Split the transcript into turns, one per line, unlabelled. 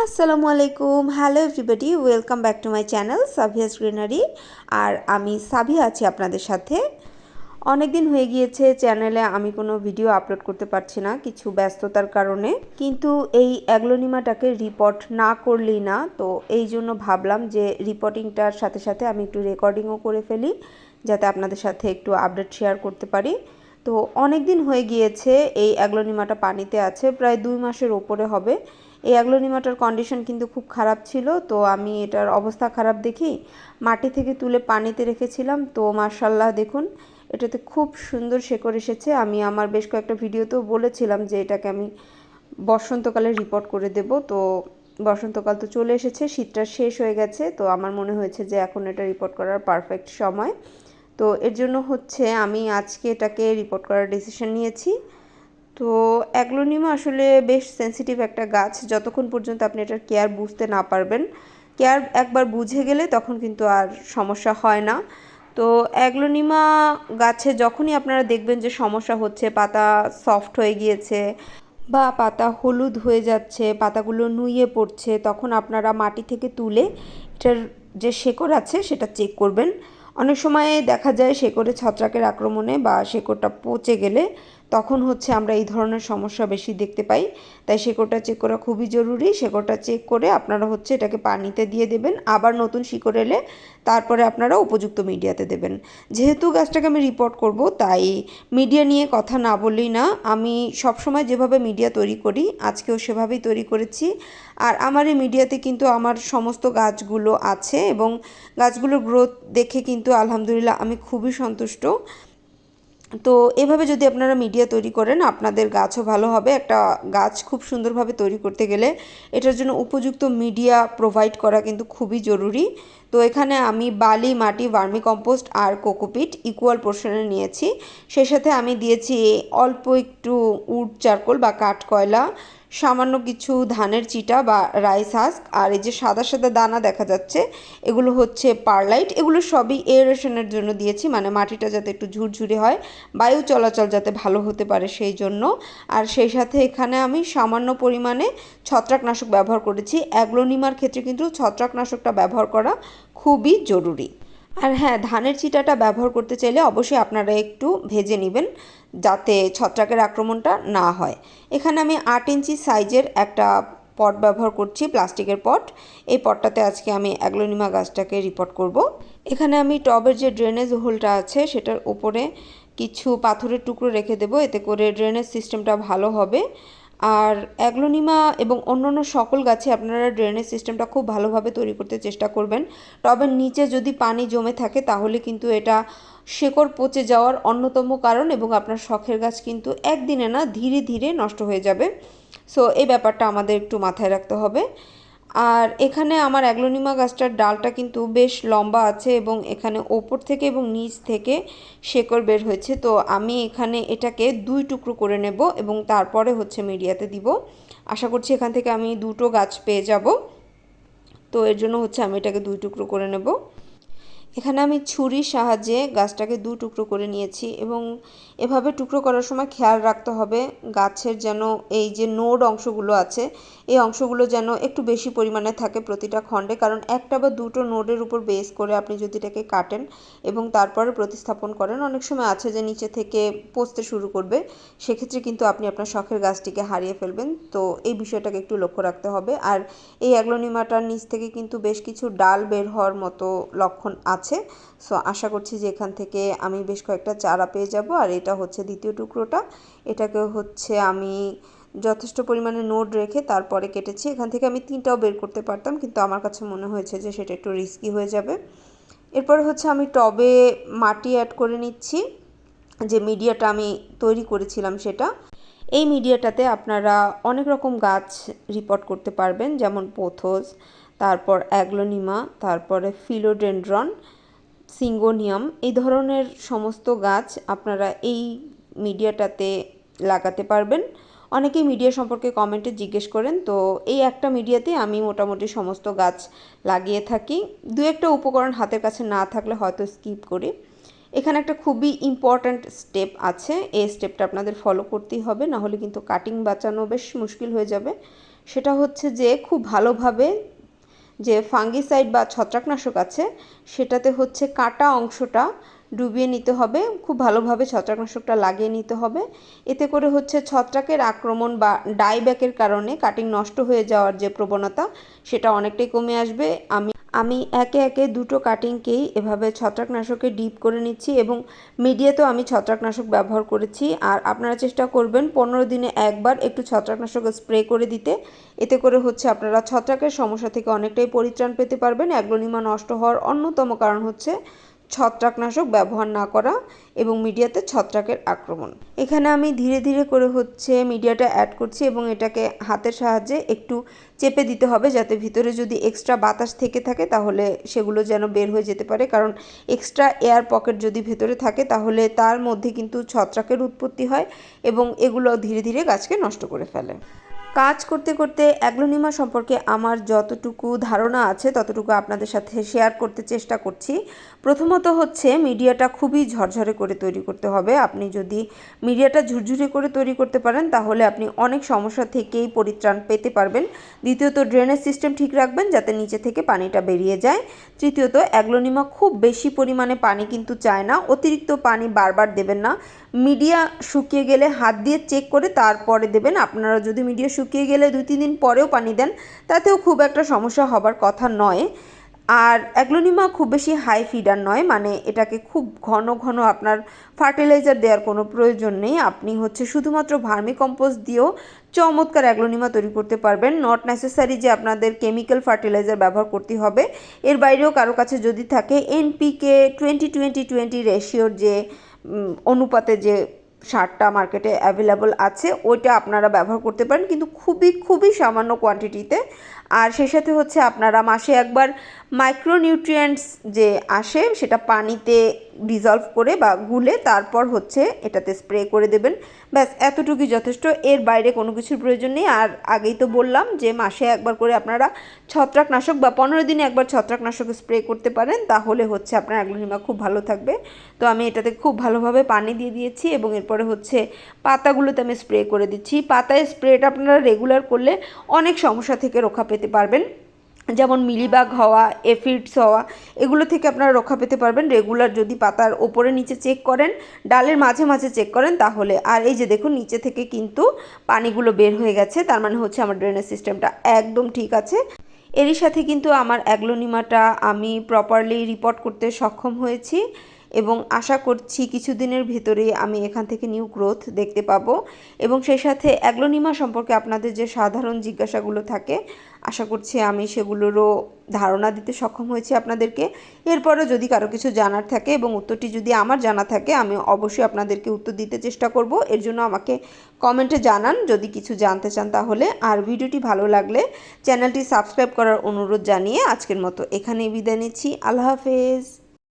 আসসালামু আলাইকুম, hello everybody, welcome back to my channel Savia's Greenery. আর আমি সাভিয়া আছি আপনাদের সাথে। অনেক দিন হয়ে গিয়েছে চ্যানেলে আমি কোনো ভিডিও আপলোড করতে পারছি না কিছু ব্যস্ততার কারণে, কিন্তু এই অ্যাগ্লোনিমাটাকে রিপোর্ট না করলেই না, তো এই জন্য ভাবলাম যে রিপোর্টিংটার সাথে সাথে আমি একটু রেকর্ডিংও করে ফেলি, যাতে আপনাদের সাথে একটু আপডেট শেয়ার করতে পারি। তো অনেক দিন হয়ে গিয়েছে এই অ্যাগ্লোনিমাটা পানিতে আছে, প্রায় 2 মাসের ওপরে হবে। এই অ্যাগ্লোনিমাটার কন্ডিশন কিন্তু খুব খারাপ ছিল, তো আমি এটার অবস্থা খারাপ দেখি মাটি থেকে তুলে পানিতে রেখেছিলাম। তো মাশাআল্লাহ দেখুন, এটাতে খুব সুন্দর শেকড় এসেছে। আমি আমার বেশ কয়েকটা ভিডিওতেও বলেছিলাম যে এটাকে আমি বসন্তকালে রিপোর্ট করে দেব। তো বসন্তকাল তো চলে এসেছে, শীতটা শেষ হয়ে গেছে, তো আমার মনে হয়েছে যে এখন এটা রিপোর্ট করার পারফেক্ট সময়। তো এর জন্য হচ্ছে আমি আজকে এটাকে রিপোর্ট করার ডিসিশন নিয়েছি। তো অ্যাগ্লোনিমা আসলে বেশ সেন্সিটিভ একটা গাছ, যতক্ষণ পর্যন্ত আপনি এটার কেয়ার বুঝতে না পারবেন। কেয়ার একবার বুঝে গেলে তখন কিন্তু আর সমস্যা হয় না। তো অ্যাগ্লোনিমা গাছে যখনই আপনারা দেখবেন যে সমস্যা হচ্ছে, পাতা সফট হয়ে গিয়েছে বা পাতা হলুদ হয়ে যাচ্ছে, পাতাগুলো নুয়ে পড়ছে, তখন আপনারা মাটি থেকে তুলে এটার যে শেকড় আছে সেটা চেক করবেন। অনেক সময় দেখা যায় শেকড়ে ছত্রাকের আক্রমণে বা শেকড়টা পচে গেলে তখন হচ্ছে আমরা এই ধরনের সমস্যা বেশি দেখতে পাই। তাই শেকড়টা চেক করা খুবই জরুরি। শেকড়টা চেক করে আপনারা হচ্ছে এটাকে পানিতে দিয়ে দেবেন, আবার নতুন শিকড় এলে তারপরে আপনারা উপযুক্ত মিডিয়াতে দেবেন। যেহেতু গাছটাকে আমি রিপোর্ট করব, তাই মিডিয়া নিয়ে কথা না বললেই না। আমি সবসময় যেভাবে মিডিয়া তৈরি করি আজকেও সেভাবেই তৈরি করেছি। আর আমার এই মিডিয়াতে কিন্তু আমার সমস্ত গাছগুলো আছে এবং গাছগুলোর গ্রোথ দেখে কিন্তু আলহামদুলিল্লাহ আমি খুবই সন্তুষ্ট। তো এভাবে যদি আপনারা মিডিয়া তৈরি করেন আপনাদের গাছও ভালো হবে। একটা গাছ খুব সুন্দরভাবে তৈরি করতে গেলে এটার জন্য উপযুক্ত মিডিয়া প্রোভাইড করা কিন্তু খুবই জরুরি। তো এখানে আমি বালি, মাটি, ভার্মি কম্পোস্ট আর কোকোপিট ইকুয়াল পোর্শনে নিয়েছি। সেই সাথে আমি দিয়েছি অল্প একটু উড চারকোল বা কাঠ কয়লা, সামান্য কিছু ধানের চিটা বা রাইস হাস্ক, আর এই যে সাদা সাদা দানা দেখা যাচ্ছে এগুলো হচ্ছে পারলাইট। এগুলো সবই এয়ারেশনের জন্য দিয়েছি, মানে মাটিটা যাতে একটু ঝুরঝুরে হয়, বায়ু চলাচল যাতে ভালো হতে পারে সেই জন্য। আর সেই সাথে এখানে আমি সামান্য পরিমাণে ছত্রাকনাশক ব্যবহার করেছি। অ্যাগ্লোনিমার ক্ষেত্রে কিন্তু ছত্রাকনাশকটা ব্যবহার করা খুবই জরুরি। আর হ্যাঁ, ধানের চিটাটা ব্যবহার করতে চাইলে অবশ্যই আপনারা একটু ভেজে নেবেন, যাতে ছত্রাকের আক্রমণটা না হয়। এখানে আমি 8 ইঞ্চি সাইজের একটা পট ব্যবহার করছি, প্লাস্টিকের পট। এই পটটাতে আজকে আমি অ্যাগ্লোনিমা গাছটাকে রিপোর্ট করব। এখানে আমি টবের যে ড্রেনেজ হোলটা আছে সেটার উপরে কিছু পাথরের টুকরো রেখে দেবো, এতে করে ড্রেনেজ সিস্টেমটা ভালো হবে। আর অ্যাগ্লোনিমা এবং অন্যান্য সকল গাছে আপনারা ড্রেনেজ সিস্টেমটা খুব ভালোভাবে তৈরি করতে চেষ্টা করবেন। টবের নিচে যদি পানি জমে থাকে তাহলে কিন্তু এটা শেকড় পচে যাওয়ার অন্যতম কারণ, এবং আপনার শখের গাছ কিন্তু একদিনে না ধীরে ধীরে নষ্ট হয়ে যাবে। সো এই ব্যাপারটা আমাদের একটু মাথায় রাখতে হবে। আর এখানে আমার অ্যাগ্লোনিমা গাছটার ডালটা কিন্তু বেশ লম্বা আছে এবং এখানে ওপর থেকে এবং নিচ থেকে শেকড় বের হয়েছে। তো আমি এখানে এটাকে 2 টুকরো করে নেব এবং তারপরে হচ্ছে মিডিয়াতে দিব। আশা করছি এখান থেকে আমি 2টো গাছ পেয়ে যাব। তো এর জন্য হচ্ছে আমি এটাকে 2 টুকরো করে নেব। এখানে আমি ছুরির সাহায্যে গাছটাকে 2 টুকরো করে নিয়েছি এবং এভাবে টুকরো করার সময় খেয়াল রাখতে হবে গাছের যেন এই যে নোড অংশগুলো আছে এই অংশগুলো যেন একটু বেশি পরিমাণে থাকে প্রতিটা খণ্ডে, কারণ একটা বা দুটো নোডের উপর বেস করে আপনি যদি এটাকে কাটেন এবং তারপরে প্রতিস্থাপন করেন, অনেক সময় আছে যে নিচে থেকে পচতে শুরু করবে, সেক্ষেত্রে কিন্তু আপনি আপনার শখের গাছটিকে হারিয়ে ফেলবেন। তো এই বিষয়টাকে একটু লক্ষ্য রাখতে হবে। আর এই অ্যাগ্লোনিমাটার নিচ থেকে কিন্তু বেশ কিছু ডাল বের হওয়ার মতো লক্ষণ আছে। সো আশা করছি যে এখান থেকে আমি বেশ কয়েকটা চারা পেয়ে যাব। আর এটা হচ্ছে দ্বিতীয় টুকরোটা, এটাকে হচ্ছে আমি যথেষ্ট পরিমাণে নোড রেখে তারপরে কেটেছি। এখান থেকে আমি 3টাও বের করতে পারতাম, কিন্তু আমার কাছে মনে হয়েছে যে সেটা একটু রিস্কি হয়ে যাবে। এরপর হচ্ছে আমি টবে মাটি অ্যাড করে নিচ্ছি, যে মিডিয়াটা আমি তৈরি করেছিলাম সেটা। এই মিডিয়াটাতে আপনারা অনেক রকম গাছ রিপোর্ট করতে পারবেন, যেমন পোথোস, তারপর অ্যাগ্লোনিমা, তারপরে ফিলোডেন্ড্রন, সিঙ্গোনিয়াম, এই ধরনের সমস্ত গাছ আপনারা এই মিডিয়াটাতে লাগাতে পারবেন। অনেকেই মিডিয়া সম্পর্কে কমেন্টে জিজ্ঞেস করেন, তো এই একটা মিডিয়াতে আমি মোটামুটি সমস্ত গাছ লাগিয়ে থাকি। দু একটা উপকরণ হাতের কাছে না থাকলে হয়তো স্কিপ করি। এখানে একটা খুবই ইম্পর্ট্যান্ট স্টেপ আছে, এই স্টেপটা আপনাদের ফলো করতেই হবে, নাহলে কিন্তু কাটিং বাঁচানো বেশ মুশকিল হয়ে যাবে। সেটা হচ্ছে যে খুব ভালোভাবে যে ফাঙ্গিসাইড বা ছত্রাকনাশক আছে সেটাতে হচ্ছে কাটা অংশটা ডুবিয়ে নিতে হবে, খুব ভালোভাবে ছত্রাকনাশকটা লাগিয়ে নিতে হবে। এতে করে হচ্ছে ছত্রাকের আক্রমণ বা ডাইব্যাকের কারণে কাটিং নষ্ট হয়ে যাওয়ার যে প্রবণতা সেটা অনেকটাই কমে আসবে। আমি একে একে দুটো কাটিংকেই এভাবে ছত্রাকনাশকে ডিপ করে নিচ্ছি এবং মিডিয়াতেও আমি ছত্রাকনাশক ব্যবহার করেছি। আর আপনারা চেষ্টা করবেন 15 দিনে একবার একটু ছত্রাকনাশক স্প্রে করে দিতে। এতে করে হচ্ছে আপনারা ছত্রাকের সমস্যা থেকে অনেকটাই পরিত্রাণ পেতে পারবেন। অ্যাগ্লোনিমা নষ্ট হওয়ার অন্যতম কারণ হচ্ছে ছত্রাকনাশক ব্যবহার না করা এবং মিডিয়াতে ছত্রাকের আক্রমণ। এখানে আমি ধীরে ধীরে করে হচ্ছে মিডিয়াটা অ্যাড করছি এবং এটাকে হাতের সাহায্যে একটু চেপে দিতে হবে যাতে ভিতরে যদি এক্সট্রা বাতাস থেকে থাকে তাহলে সেগুলো যেন বের হয়ে যেতে পারে, কারণ এক্সট্রা এয়ার পকেট যদি ভেতরে থাকে তাহলে তার মধ্যে কিন্তু ছত্রাকের উৎপত্তি হয় এবং এগুলো ধীরে ধীরে গাছকে নষ্ট করে ফেলে। কাজ করতে করতে অ্যাগ্লোনিমা সম্পর্কে আমার যতটুকু ধারণা আছে ততটুকু আপনাদের সাথে শেয়ার করতে চেষ্টা করছি। প্রথমত হচ্ছে মিডিয়াটা খুবই ঝরঝরে করে তৈরি করতে হবে। আপনি যদি মিডিয়াটা ঝুরঝুরে করে তৈরি করতে পারেন তাহলে আপনি অনেক সমস্যা থেকেই পরিত্রাণ পেতে পারবেন। দ্বিতীয়ত ড্রেনেজ সিস্টেম ঠিক রাখবেন যাতে নিচে থেকে পানিটা বেরিয়ে যায়। তৃতীয়ত অ্যাগ্লোনিমা খুব বেশি পরিমাণে পানি কিন্তু চায় না, অতিরিক্ত পানি বারবার দেবেন না। মিডিয়া শুকিয়ে গেলে হাত দিয়ে চেক করে তারপরে দেবেন। আপনারা যদি মিডিয়া শুকিয়ে গেলে 2-3 দিন পরেও পানি দেন তাতেও খুব একটা সমস্যা হবার কথা নয়। আর অ্যাগ্লোনিমা খুব বেশি হাই ফিডার নয়, মানে এটাকে খুব ঘন ঘন আপনার ফার্টিলাইজার দেওয়ার কোনো প্রয়োজন নেই। আপনি হচ্ছে শুধুমাত্র ভার্মি কম্পোস্ট দিয়েও চমৎকার অ্যাগ্লোনিমা তৈরি করতে পারবেন। নট নেসেসারি যে আপনাদের কেমিক্যাল ফার্টিলাইজার ব্যবহার করতে হবে। এর বাইরেও কারো কাছে যদি থাকে NPK 20-20-20 রেশিওর যে অনুপাতে যে সারটা মার্কেটে অ্যাভেলেবল আছে ওইটা আপনারা ব্যবহার করতে পারেন, কিন্তু খুবই খুবই সামান্য কোয়ান্টিটিতে। আর সেই সাথে হচ্ছে আপনারা মাসে একবার মাইক্রোনিউট্রিয়েন্টস যে আসে সেটা পানিতে ডিজলভ করে বা গুলে তারপর হচ্ছে এটাতে স্প্রে করে দেবেন। ব্যাস এতটুকুই যথেষ্ট, এর বাইরে কোনো কিছুর প্রয়োজন নেই। আর আগেই তো বললাম যে মাসে একবার করে আপনারা ছত্রাকনাশক বা 15 দিনে একবার ছত্রাকনাশক স্প্রে করতে পারেন, তাহলে হচ্ছে আপনার অ্যাগ্লোনিমা খুব ভালো থাকবে। তো আমি এটাতে খুব ভালোভাবে পানি দিয়ে দিয়েছি এবং এরপরে হচ্ছে পাতাগুলোতে আমি স্প্রে করে দিচ্ছি। পাতায় স্প্রেটা আপনারা রেগুলার করলে অনেক সমস্যা থেকে রক্ষা পেতে পারবেন, যেমন মিলিবাগ হওয়া, এফিডস হওয়া, এগুলো থেকে আপনারা রক্ষা পেতে পারবেন রেগুলার যদি পাতার ওপরে নিচে চেক করেন, ডালের মাঝে মাঝে চেক করেন তাহলে। আর এই যে দেখুন নিচে থেকে কিন্তু পানিগুলো বের হয়ে গেছে, তার মানে হচ্ছে আমার ড্রেনেজ সিস্টেমটা একদম ঠিক আছে। এরই সাথে কিন্তু আমার অ্যাগ্লোনিমাটা আমি প্রপারলি রিপোর্ট করতে সক্ষম হয়েছি এবং আশা করছি কিছুদিনের ভেতরেই আমি এখান থেকে নিউ গ্রোথ দেখতে পাবো। এবং সেই সাথে অ্যাগ্লোনিমা সম্পর্কে আপনাদের যে সাধারণ জিজ্ঞাসাগুলো থাকে আশা করছি আমি সেগুলোরও ধারণা দিতে সক্ষম হয়েছি আপনাদেরকে। এরপরও যদি কারো কিছু জানার থাকে এবং উত্তরটি যদি আমার জানা থাকে আমি অবশ্যই আপনাদেরকে উত্তর দিতে চেষ্টা করব। এর জন্য আমাকে কমেন্টে জানান যদি কিছু জানতে চান তাহলে। আর ভিডিওটি ভালো লাগলে চ্যানেলটি সাবস্ক্রাইব করার অনুরোধ জানিয়ে আজকের মতো এখানেই বিদায় নিচ্ছি। আল্লাহ হাফেজ।